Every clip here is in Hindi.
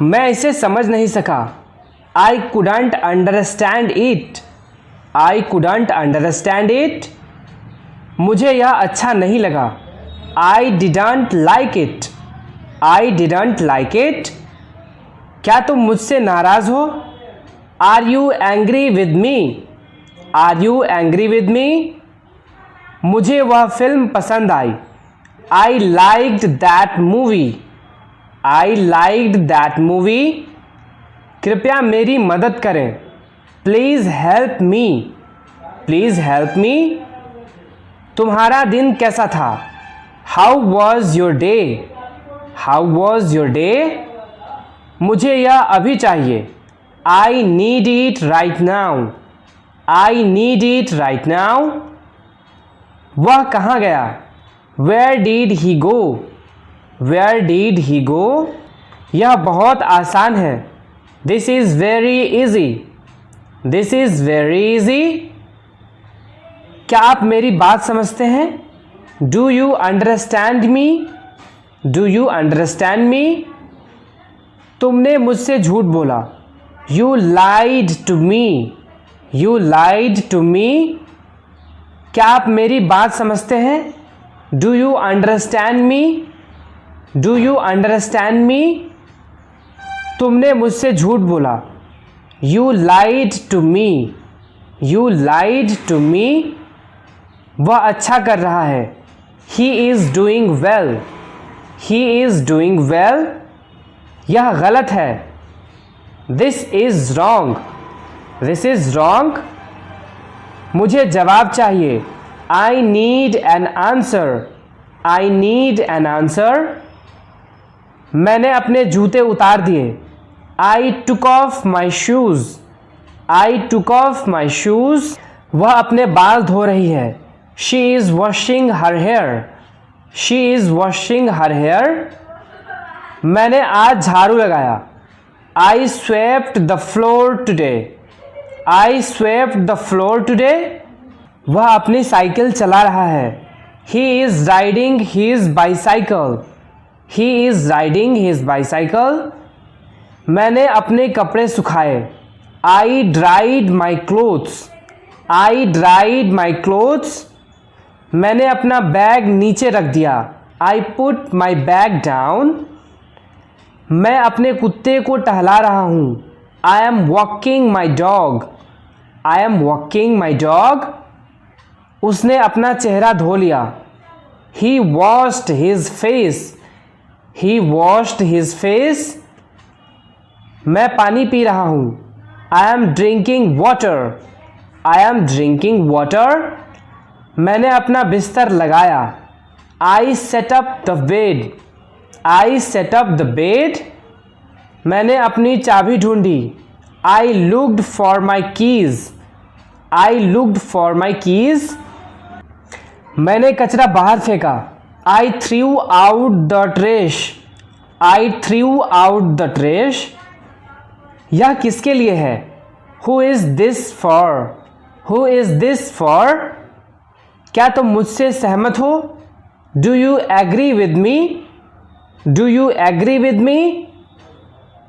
मैं इसे समझ नहीं सका। I couldn't understand it. I couldn't understand it. मुझे यह अच्छा नहीं लगा। I didn't like it. I didn't like it. क्या तुम मुझसे नाराज़ हो? Are you angry with me? Are you angry with me? मुझे वह फिल्म पसंद आई। I liked that movie. I liked that movie. कृपया मेरी मदद करें। Please help me. Please help me. तुम्हारा दिन कैसा था? How was your day? How was your day? मुझे यह अभी चाहिए। I need it right now. I need it right now. वह कहाँ गया? Where did he go? Where did he go? यह बहुत आसान है। This is very easy. This is very easy. क्या आप मेरी बात समझते हैं? Do you understand me? Do you understand me? तुमने मुझसे झूठ बोला। You lied to me. You lied to me. क्या आप मेरी बात समझते हैं? Do you understand me? Do you understand me? तुमने मुझसे झूठ बोला। You lied to me. You lied to me. वह अच्छा कर रहा है। He is doing well. He is doing well. यह गलत है। This is wrong. This is wrong. मुझे जवाब चाहिए। I need an answer. I need an answer. मैंने अपने जूते उतार दिए। I took off my shoes. I took off my shoes. वह अपने बाल धो रही है। She is washing her hair. She is washing her hair. मैंने आज झाड़ू लगाया। I swept the floor today. I swept the floor today. वह अपनी साइकिल चला रहा है। He is riding his bicycle. He is riding his bicycle. मैंने अपने कपड़े सुखाए। I dried my clothes. I dried my clothes. मैंने अपना बैग नीचे रख दिया। I put my bag down. मैं अपने कुत्ते को टहला रहा हूँ। I am walking my dog. I am walking my dog. उसने अपना चेहरा धो लिया। He washed his face. He washed his face. मैं पानी पी रहा हूँ। I am drinking water. I am drinking water. मैंने अपना बिस्तर लगाया। I set up the bed. I set up the bed. मैंने अपनी चाबी ढूंढी। I looked for my keys. I looked for my keys. मैंने कचरा बाहर फेंका। I threw out the trash. I threw out the trash. यह किसके लिए है? Who is this for? Who is this for? क्या तुम मुझसे सहमत हो? Do you agree with me? Do you agree with me?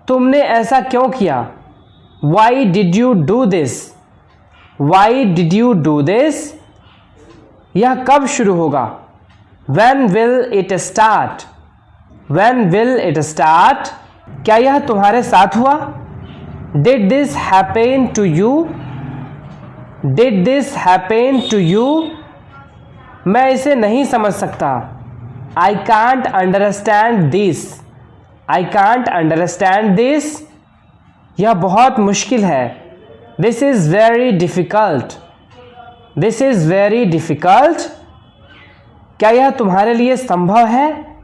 तुमने ऐसा क्यों किया? Why did you do this? Why did you do this? यह कब शुरू होगा? When will it start? When will it start? क्या यह तुम्हारे साथ हुआ? Did this happen to you? Did this happen to you? मैं इसे नहीं समझ सकता। I can't understand this. I can't understand this. यह बहुत मुश्किल है। This is very difficult. This is very difficult. क्या यह तुम्हारे लिए संभव है?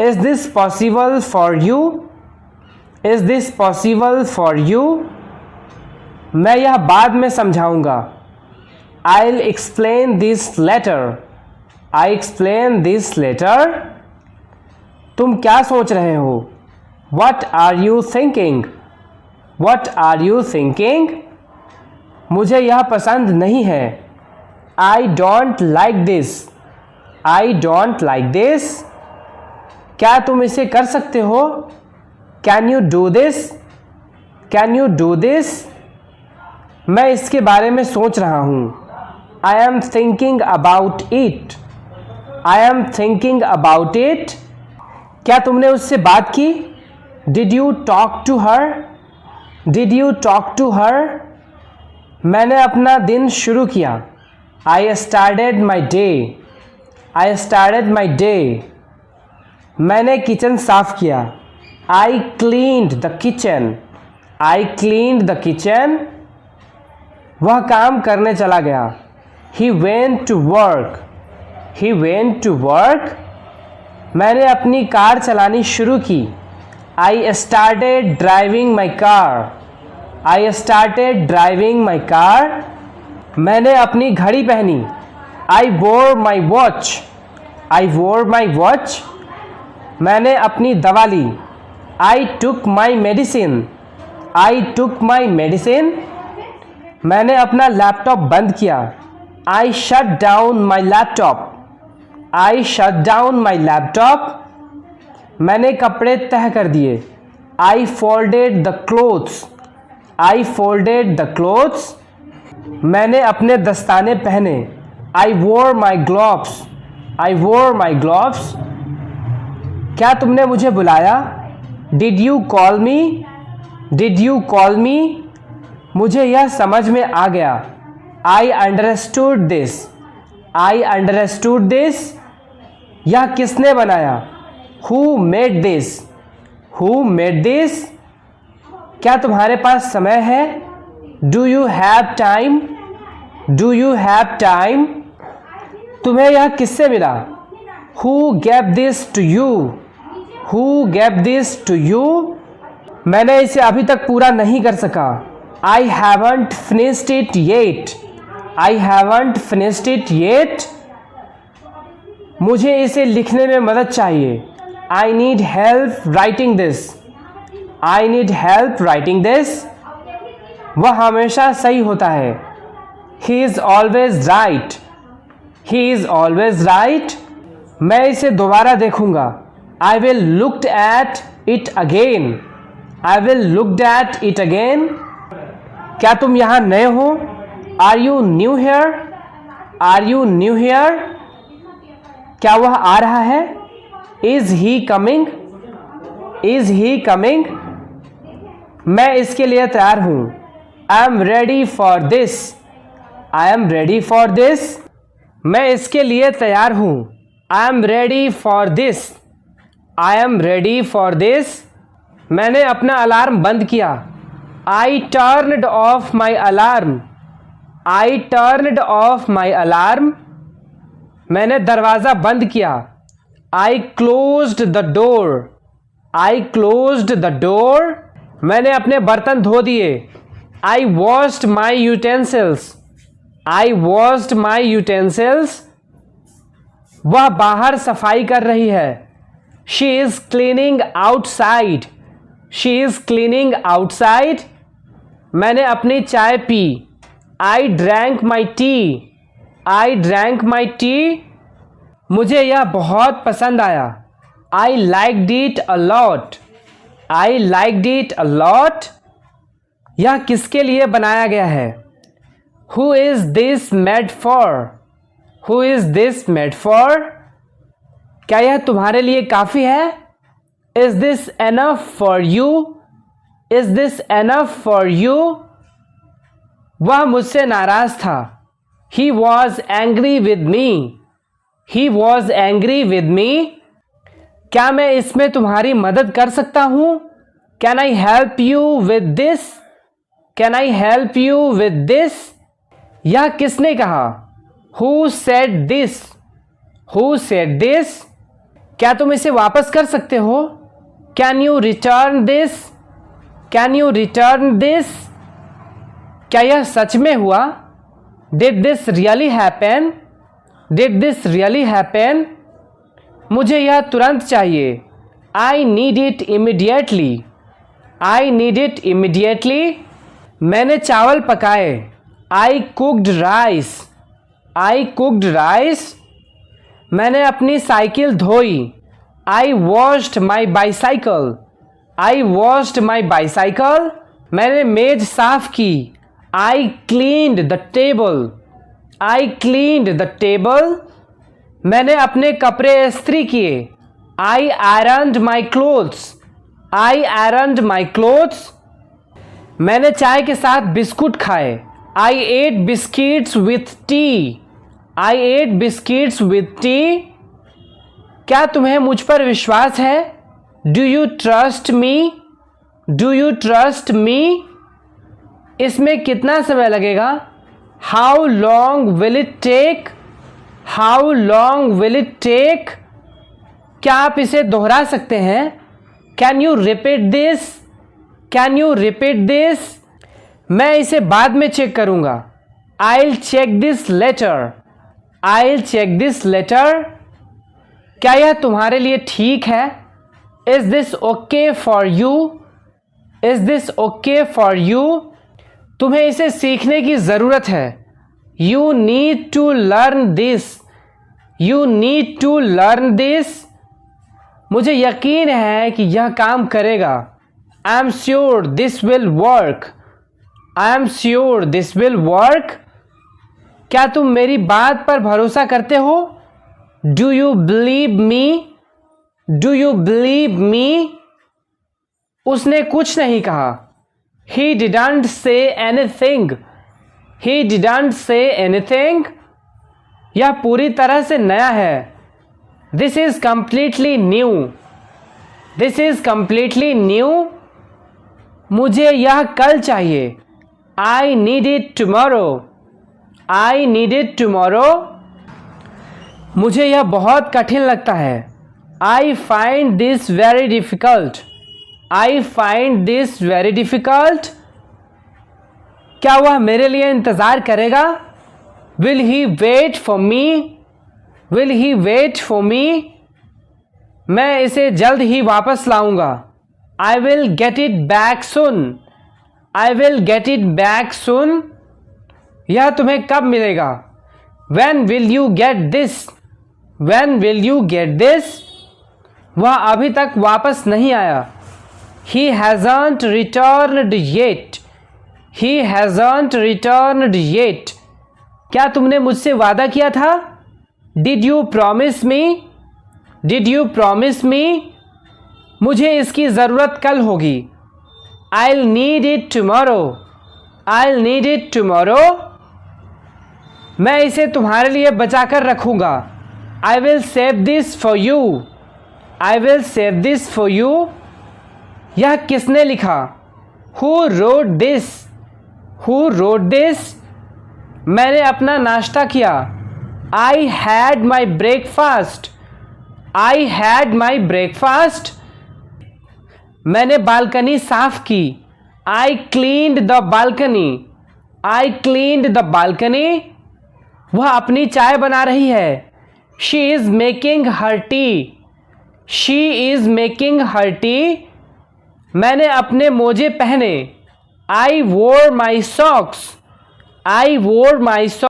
Is this possible for you? Is this possible for you? मैं यह बाद में समझाऊंगा। I'll explain this later. I explain this later. तुम क्या सोच रहे हो? What are you thinking? What are you thinking? मुझे यह पसंद नहीं है। I don't like this. I don't like this. क्या तुम इसे कर सकते हो? Can you do this, can you do this, मैं इसके बारे में सोच रहा हूँ। I am thinking about it, I am thinking about it, क्या तुमने उससे बात की? Did you talk to her, did you talk to her, मैंने अपना दिन शुरू किया। I started my day, I started my day, मैंने किचन साफ किया। I cleaned the kitchen, I cleaned the kitchen, वह काम करने चला गया। He went to work, he went to work, मैंने अपनी कार चलानी शुरू की। I started driving my car, I started driving my car, मैंने अपनी घड़ी पहनी। आई वोर माई वॉच, आई वोर माई वॉच, मैंने अपनी दवा ली। आई टुक my medicine, I took my medicine, मैंने अपना लैपटॉप बंद किया। I shut down my laptop, I shut down my laptop, मैंने कपड़े तह कर दिए। I folded the clothes, I folded the clothes, मैंने अपने दस्ताने पहने। आई वोर माई ग्लोव्स, आई वोर माई ग्लोव्स, क्या तुमने मुझे बुलाया? Did you call me, did you call me, मुझे यह समझ में आ गया। I understood this, I understood this, यह किसने बनाया? Who made this, who made this, क्या तुम्हारे पास समय है? Do you have time, do you have time, तुम्हें यह किससे मिला? Who gave this to you, who gave this to you, मैंने इसे अभी तक पूरा नहीं कर सका। I haven't finished it yet, I haven't finished it yet, मुझे इसे लिखने में मदद चाहिए। I need help writing this, I need help writing this, वह हमेशा सही होता है। He is always right, he is always right, मैं इसे दोबारा देखूंगा। I will look at it again, I will look at it again, क्या तुम यहाँ नए हो? Are you new here, are you new here, क्या वह आ रहा है? Is he coming, is he coming, मैं इसके लिए तैयार हूँ। I am ready for this, I am ready for this, मैं इसके लिए तैयार हूँ। I am ready for this, I am ready for this, मैंने अपना अलार्म बंद किया। I turned off my alarm, I turned off my alarm, मैंने दरवाज़ा बंद किया। I closed the door, I closed the door, मैंने अपने बर्तन धो दिए। आई वॉश्ड माई यूटेंसिल्स, आई वॉश्ड माई यूटेंसिल्स, वह बाहर सफाई कर रही है। She is cleaning outside, she is cleaning outside, मैंने अपनी चाय P. I drank my T, I drank my T, मुझे यह बहुत पसंद आया। I liked it a lot, I liked it a lot, यह किसके लिए बनाया गया है? Who is this made for, who is this made for, क्या यह तुम्हारे लिए काफ़ी है? Is this enough for you, is this enough for you, वह मुझसे नाराज था। He was angry with me, he was angry with मी, क्या मैं इसमें तुम्हारी मदद कर सकता हूँ? Can I help you with this, can I help you with this, यह किसने कहा? Who said this, who said this, क्या तुम इसे वापस कर सकते हो? Can you return this, can you return this, क्या यह सच में हुआ? Did this really happen, did this really happen, मुझे यह तुरंत चाहिए। I need it immediately, I need it immediately, मैंने चावल पकाए। I cooked rice, I cooked rice, मैंने अपनी साइकिल धोई। I washed my bicycle, I washed my bicycle, मैंने मेज साफ की। I cleaned the table, I cleaned the table, मैंने अपने कपड़े इस्त्री किए। I ironed my clothes, I ironed my clothes, मैंने चाय के साथ बिस्कुट खाए। I ate biscuits with tea, I ate biscuits with tea, क्या तुम्हें मुझ पर विश्वास है? Do you trust me, do you trust me, इसमें कितना समय लगेगा? How long will it take, how long will it take, क्या आप इसे दोहरा सकते हैं? Can you repeat this, can you repeat this, मैं इसे बाद में चेक करूंगा। I'll check this later, I'll check this later, क्या यह तुम्हारे लिए ठीक है? Is this okay for you, Is this okay for you, तुम्हें इसे सीखने की ज़रूरत है। You need to learn this, You need to learn this, मुझे यकीन है कि यह काम करेगा। I am sure this will work, I am sure this will work, क्या तुम मेरी बात पर भरोसा करते हो? Do you believe me, Do you believe me, उसने कुछ नहीं कहा। He didn't say anything, He didn't say anything, यह पूरी तरह से नया है। This is completely new, This is completely new, मुझे यह कल चाहिए। I need it tomorrow, I need it tomorrow, मुझे यह बहुत कठिन लगता है। I find this very difficult, I find this very difficult, क्या वह मेरे लिए इंतज़ार करेगा? Will he wait for me, Will he wait for me, मैं इसे जल्द ही वापस लाऊंगा। I will get it back soon, I will get it back soon, यह तुम्हें कब मिलेगा? When will you get this, When will you get this, वह अभी तक वापस नहीं आया। He hasn't returned yet, He hasn't returned yet, क्या तुमने मुझसे वादा किया था? Did you promise me, Did you promise me, मुझे इसकी ज़रूरत कल होगी। I'll need it tomorrow, I'll need it tomorrow, मैं इसे तुम्हारे लिए बचा कर रखूँगा। I will save this for you, I will save this for you, यह किसने लिखा? Who wrote this, Who wrote this, मैंने अपना नाश्ता किया। I had my breakfast, I had my breakfast, मैंने बालकनी साफ की। I cleaned the balcony, I cleaned the balcony, वह अपनी चाय बना रही है। She is making her tea, She is making her tea, मैंने अपने मोजे पहने। I wore my socks, I wore my socks,